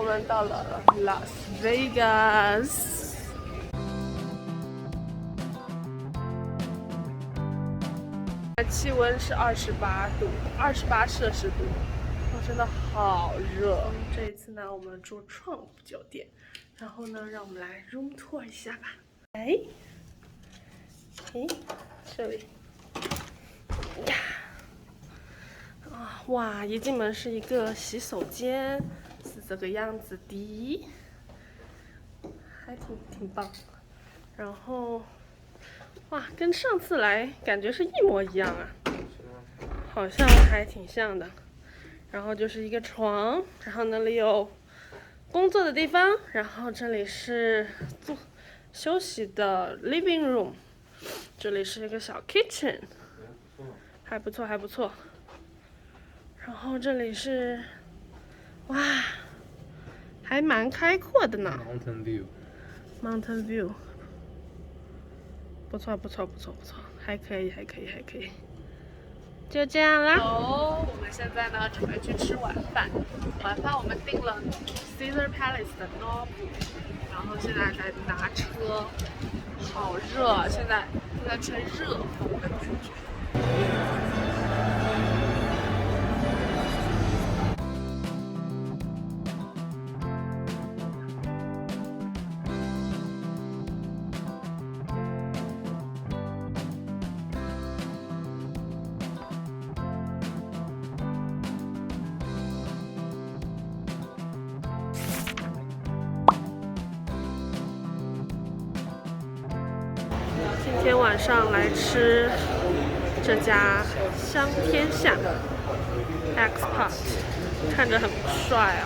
们到了 Las Vegas。气温是28度，28摄氏度，真的好热。这一次呢，我们住创湖酒店，然后呢，让我们来 room tour 一下吧。哎，这里呀，哇，一进门是一个洗手间，是这个样子的，还挺棒。然后，哇，跟上次来感觉是一模一样啊，好像还挺像的。然后就是一个床，然后那里有工作的地方，然后这里是休息的 living room， 这里是一个小 kitchen， 还不错还不错。然后这里是，哇，还蛮开阔的呢。Mountain view， 不错不错不错不错，还可以还可以还可以。就这样啦。我们现在呢准备去吃晚饭。晚饭我们订了 Caesar Palace 的 Nobu， 然后现在在拿车，好热，现在吹热风的感觉。今天晚上来吃这家香天下 Xpot， 看着很帅哦。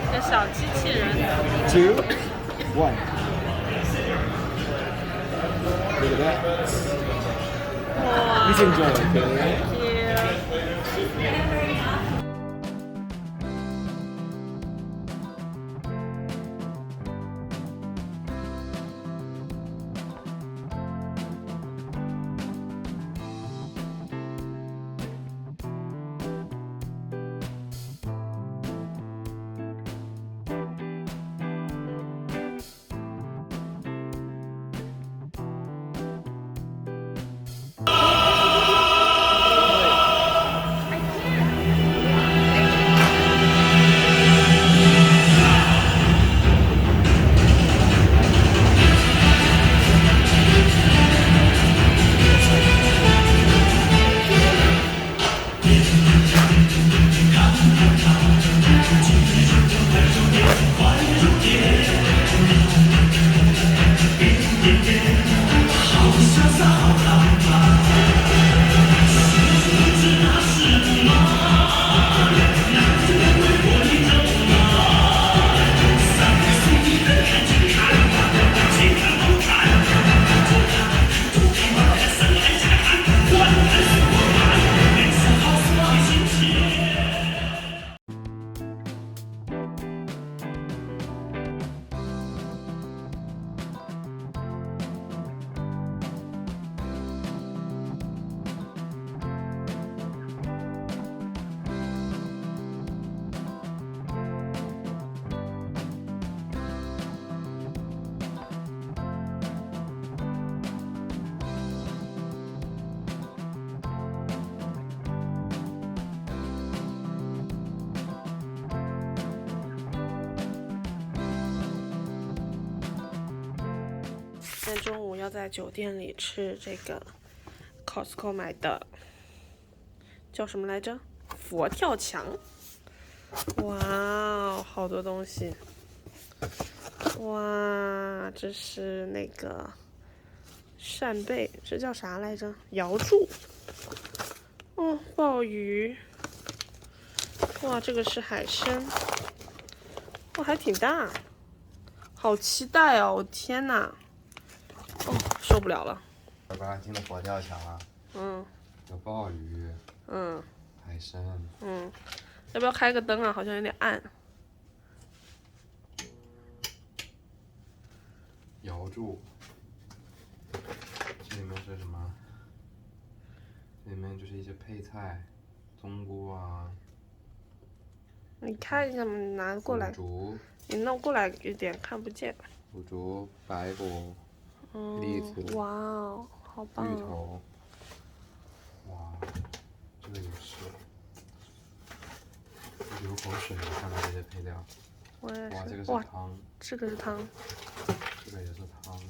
一个小机器人。2, 1. Look at that. 哇 Please enjoy, okay?今天中午要在酒店里吃这个 Costco 买的，叫什么来着？佛跳墙。哇哦，好多东西。哇，这是那个扇贝，这叫啥来着？瑶柱。哦，鲍鱼。哇，这个是海参。哇，还挺大。好期待哦！我天哪。哦，受不了了。刚刚听的佛跳墙啊，有鲍鱼，海参，要不要开个灯啊？好像有点暗。瑶柱，这里面是什么？里面就是一些配菜，冬菇啊。你看一下嘛，你拿过来。腐竹。你弄过来一点，看不见。腐竹、白果、栗子。哇哦，好棒！芋头。哇，这个也是。流口水，看到这些配料。我也是。哇，这个是汤。这个是汤。这个也是汤。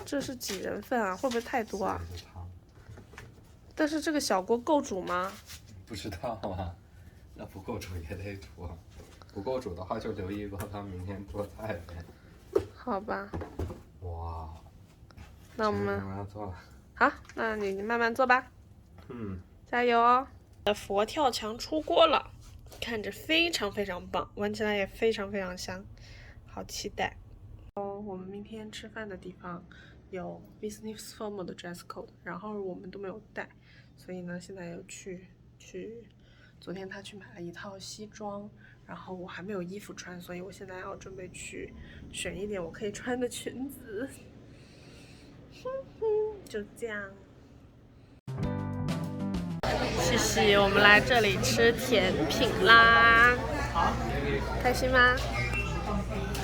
这是几人份啊？会不会太多啊？这也是汤。但是这个小锅够煮吗？不知道啊，那不够煮也得煮啊。不够煮的话就留一锅，他明天做菜呗。好吧。哇。那我们慢慢做了。好，那你慢慢做吧。加油哦！佛跳墙出锅了，看着非常非常棒，闻起来也非常非常香，好期待。我们明天吃饭的地方有 business formal 的 dress code， 然后我们都没有带，所以呢，现在又去。昨天他去买了一套西装，然后我还没有衣服穿，所以我现在要准备去选一点我可以穿的裙子。就这样。西西，我们来这里吃甜品啦，开心吗？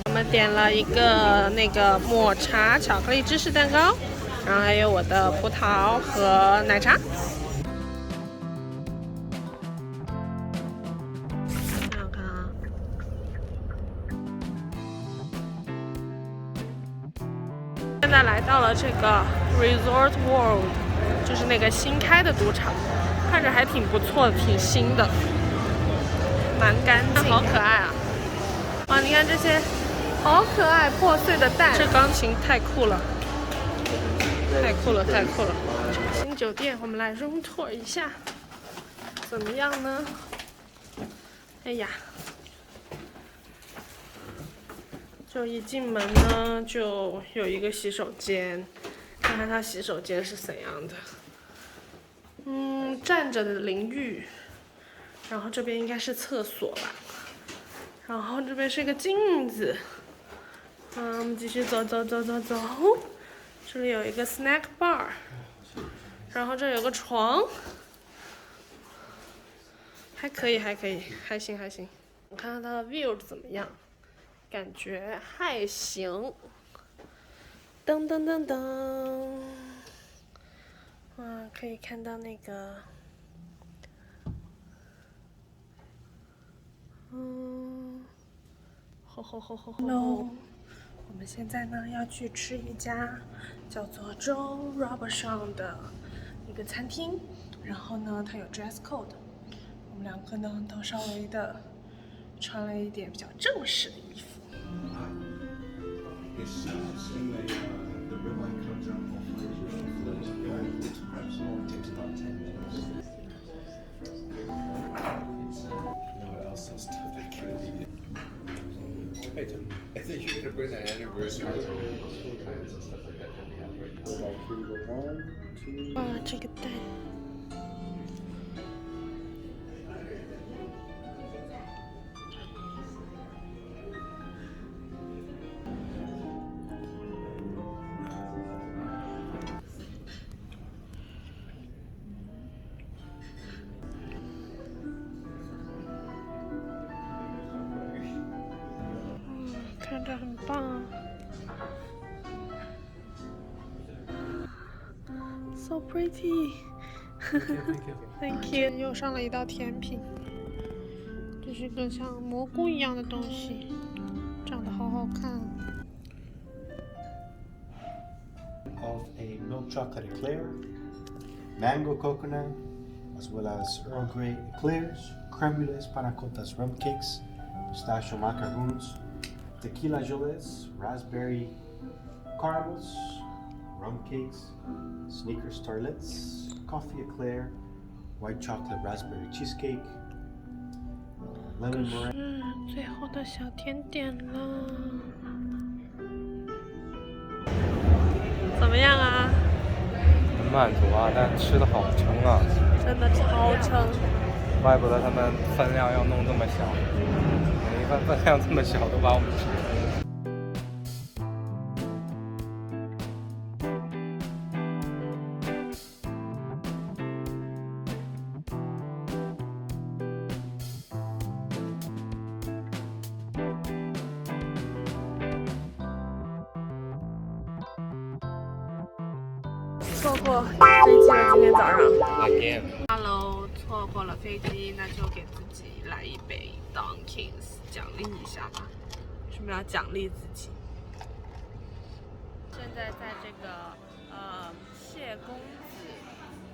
我们点了一个那个抹茶巧克力芝士蛋糕，然后还有我的葡萄和奶茶。看看啊，现在来到了这个 Resort World， 就是那个新开的赌场。看着还挺不错的，挺新的，蛮干净，好可爱啊！哇，你看这些，好可爱，破碎的蛋。这钢琴太酷了，太酷了，太酷了！新酒店，我们来 room tour 一下，怎么样呢？哎呀，就一进门呢，就有一个洗手间，看看它洗手间是怎样的。站着的淋浴，然后这边应该是厕所吧，然后这边是一个镜子，我们继续走，这里有一个 snack bar， 然后这有个床，还可以，还行。我看看它的 view 怎么样，感觉还行。噔。哇，可以看到那个，Hello， 我们现在呢要去吃一家叫做 Joe Robuchon 的一个餐厅，然后呢它有 dress code， 我们两个呢都稍微的穿了一点比较正式的衣服。I think you're gonna bring that anniversary. 哇，这个蛋。看着很棒啊 ，so pretty 。Thank you。又上了一道甜品，这是个像蘑菇一样的东西，长得好好看。Of a milk chocolate eclair, mango coconut, as well as Earl Grey eclairs, creme brulees, panna cottas, rum cakes, pistachio macaroons, tequila gelées, raspberry caramels, rum cakes, Snickers tartlets, coffee eclair, white chocolate raspberry cheesecake, lemon meringue。是最后的小甜点了，怎么样啊？很满足啊，但吃的好撑啊！真的超撑。怪不得他们分量要弄这么小，每一份分量这么小都把我们吃撑了。错过飞机了，今天早上。 Again。 Hello， 错过了飞机，那就给自己来一杯 Dunkin' 奖励一下吧。为什么要奖励自己？现在在这个谢公子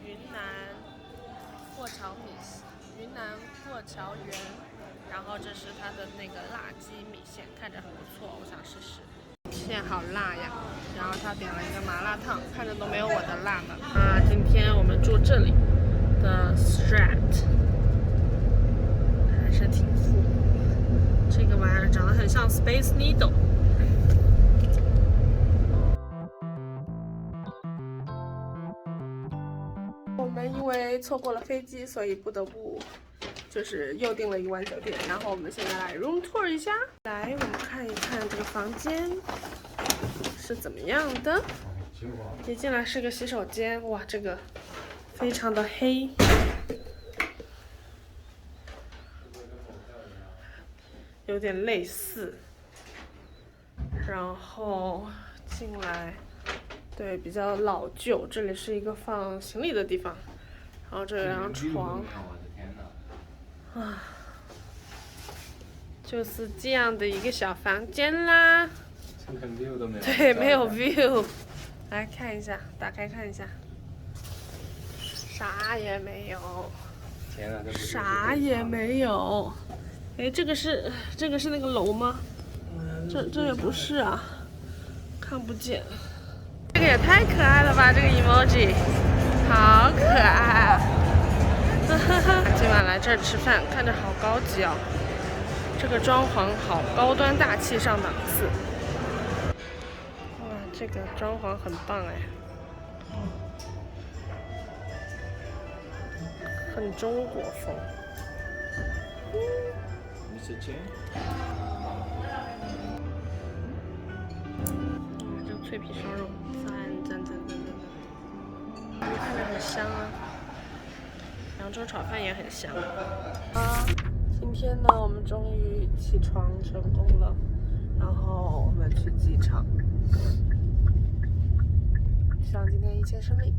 云南过桥园，然后这是它的那个辣鸡米线，看着很不错，我想试试。线好辣呀！然后他点了一个麻辣烫，看着都没有我的辣呢。啊，今天我们住这里的 Strat 还是挺酷。这个玩意儿长得很像 Space Needle。我们因为错过了飞机，所以不得不就是又订了一晚酒店。然后我们现在来 room tour 一下，来我们看一看这个房间是怎么样的。一进来是个洗手间，哇，这个非常的黑。有点类似，然后进来，对，比较老旧。这里是一个放行李的地方，然后这有张床，啊，就是这样的一个小房间啦。连 view 都没有。对，没有 view。来看一下，打开看一下，啥也没有，天啊，这不是啥也没有。哎，这个是那个楼吗？这也不是啊，看不见。这个也太可爱了吧，这个 emoji， 好可爱啊！今晚来这儿吃饭，看着好高级哦。这个装潢好高端大气上档次。哇，这个装潢很棒哎，很中国风。这个脆皮烧肉，赞！看着很香啊。扬州炒饭也很香。啊，今天呢，我们终于起床成功了，然后我们去机场。希望今天一切顺利。